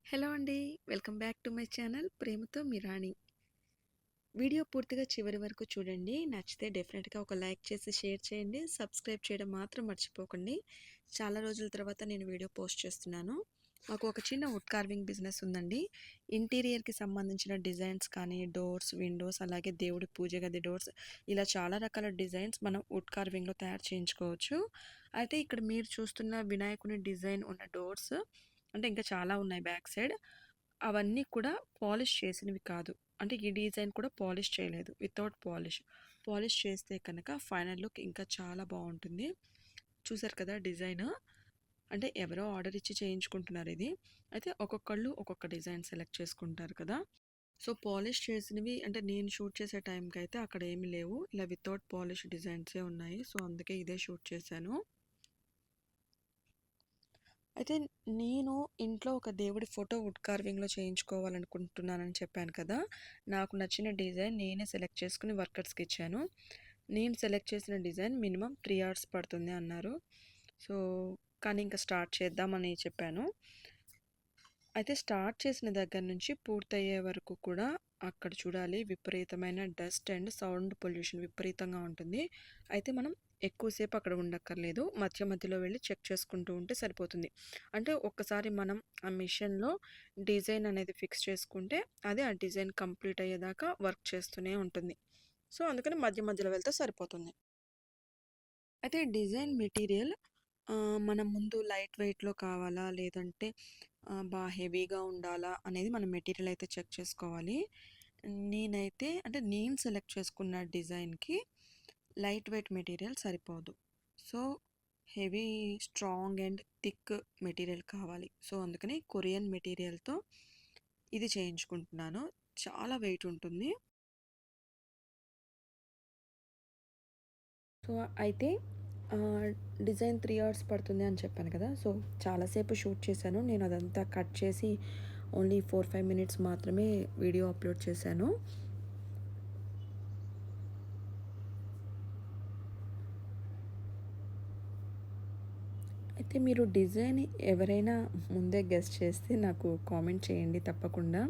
Hello అండి. Welcome back to my channel ప్రేమతో మీ రాణి. Video పూర్తిగా చివరి వరకు చూడండి. నచ్చితే డెఫినెట్‌గా ఒక లైక్ చేసి షేర్ చేయండి. సబ్స్క్రైబ్ చేయడం మాత్రం మర్చిపోకండి. చాలా రోజుల తర్వాత నేను వీడియో పోస్ట్ చేస్తున్నాను. మాకు ఒక చిన్న వుడ్ కార్వింగ్ బిజినెస్ ఉందండి. ఇంటీరియర్‌కి సంబంధించిన డిజైన్స్ కానీ, డోర్స్, విండోస్ అలాగే దేవుడి పూజ గది డోర్స్ ఇలా చాలా రకాల డిజైన్స్ మనం వుడ్ కార్వింగ్‌లో తయారు చేయించుకోవచ్చు. అయితే ఇక్కడ మీరు చూస్తున్న వినాయకుని డిజైన్ ఉన్న డోర్స్ అంటే ఇంకా చాలా ఉన్నాయి బ్యాక్ సైడ్. అవన్నీ కూడా పాలిష్ చేసినవి కాదు. అంటే ఈ డిజైన్ కూడా పాలిష్ చేయలేదు. Without polish. పాలిష్ చేస్తే కనుక ఫైనల్ లుక్ ఇంకా చాలా బాగుంటుంది. చూసారు కదా డిజైన్. అంటే ఎవరో ఆర్డర్ ఇచ్చి చేయించుకుంటున్నారు ఇది. అయితే ఒక్కొక్కళ్ళు ఒక్కొక్క డిజైన్ సెలెక్ట్ చేసుకుంటారు కదా! సో, పాలిష్ చేసినవి అంటే నేను షూట్ చేసే టైంకి అయితే అక్కడ ఏమి లేవు. ఇలా వితౌట్ పాలిష్ డిజైన్సే ఉన్నాయి. సో, అందుకే ఇదే షూట్ చేశాను. అయితే నేను ఇంట్లో ఒక దేవుడి ఫోటో వుడ్ కార్వింగ్‌లో చేయించుకోవాలనుకుంటున్నానని చెప్పాను కదా! నాకు నచ్చిన డిజైన్ నేనే సెలెక్ట్ చేసుకొని వర్కర్స్‌కి ఇచ్చాను. నేను సెలెక్ట్ చేసిన డిజైన్ మినిమమ్ 3 అవర్స్ పడుతుంది అన్నారు. సో, కానీ ఇంకా స్టార్ట్ చేద్దామని చెప్పాను. అయితే స్టార్ట్ చేసిన దగ్గర నుంచి పూర్తయ్యే వరకు కూడా అక్కడ చూడాలి విపరీతమైన డస్ట్ అండ్ సౌండ్ పొల్యూషన్ విపరీతంగా ఉంటుంది. అయితే మనం ఎక్కువసేపు అక్కడ ఉండక్కర్లేదు. మధ్య మధ్యలో వెళ్ళి చెక్ చేసుకుంటూ ఉంటే సరిపోతుంది. అంటే ఒక్కసారి మనం ఆ మిషన్‌లో డిజైన్ అనేది ఫిక్స్ చేసుకుంటే అది ఆ డిజైన్ కంప్లీట్ అయ్యేదాకా వర్క్ చేస్తూనే ఉంటుంది. సో, అందుకని మధ్య మధ్యలో వెళ్తే సరిపోతుంది. అయితే డిజైన్ మెటీరియల్ మనం ముందు లైట్ వెయిట్‌లో కావాలా? లేదంటే హెవీగా ఉండాలా? అనేది మనం మెటీరియల్ అయితే చెక్ చేసుకోవాలి. నేనైతే అంటే నేను సెలెక్ట్ చేసుకున్న డిజైన్‌కి లైట్ వెయిట్ మెటీరియల్ సరిపోదు. So, heavy, strong and thick material కావాలి. సో, అందుకని కొరియన్ మెటీరియల్‌తో ఇది చేయించుకుంటున్నాను. చాలా వెయిట్ ఉంటుంది. సో, అయితే డిజైన్ 3 అవర్స్ పడుతుంది అని చెప్పాను కదా! సో, చాలాసేపు షూట్ చేశాను. నేను అదంతా కట్ చేసి ఓన్లీ 4, 5 మినిట్స్ మాత్రమే వీడియో అప్‌లోడ్ చేశాను. అయితే మీరు డిజైన్ ఎవరైనా ముందే గెస్ చేస్తే నాకు కామెంట్ చేయండి తప్పకుండా.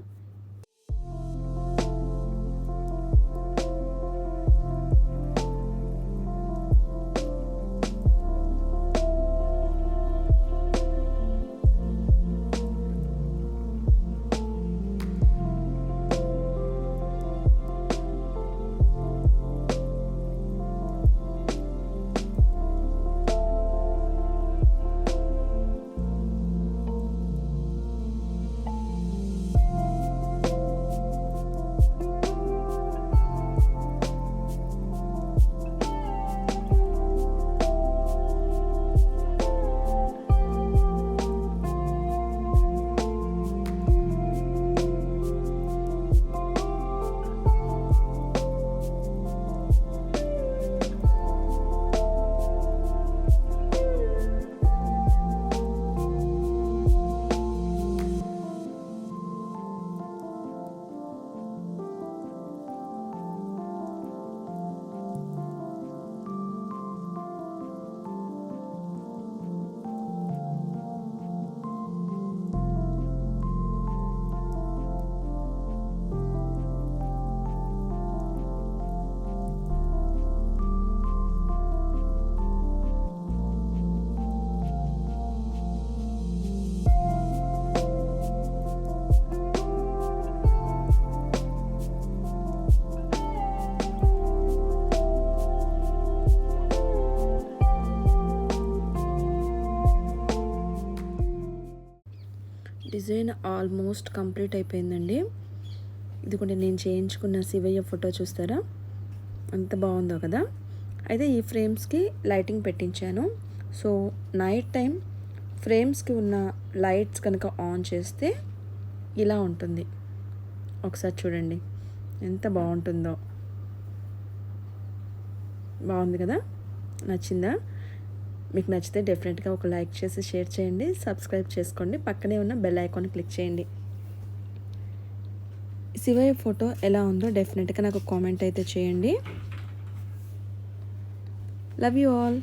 డిజైన్ ఆల్మోస్ట్ కంప్లీట్ అయిపోయిందండి. ఇదిగోండి నేను చేయించుకున్న శివయ్య ఫోటో చూస్తారా? ఎంత బాగుందో కదా! అయితే ఈ ఫ్రేమ్స్‌కి లైటింగ్ పెట్టించాను. సో, నైట్ టైం ఫ్రేమ్స్‌కి ఉన్న లైట్స్ కనుక ఆన్ చేస్తే ఇలా ఉంటుంది. ఒకసారి చూడండి ఎంత బాగుంటుందో. బాగుంది కదా! నచ్చిందా? మీకు నచ్చితే డెఫినెట్‌గా ఒక లైక్ చేసి షేర్ చేయండి. సబ్స్క్రైబ్ చేసుకోండి. పక్కనే ఉన్న బెల్ ఐకాన్ క్లిక్ చేయండి. శివయ్య ఫోటో ఎలా ఉందో డెఫినెట్‌గా నాకు కామెంట్ అయితే చేయండి. Love you all.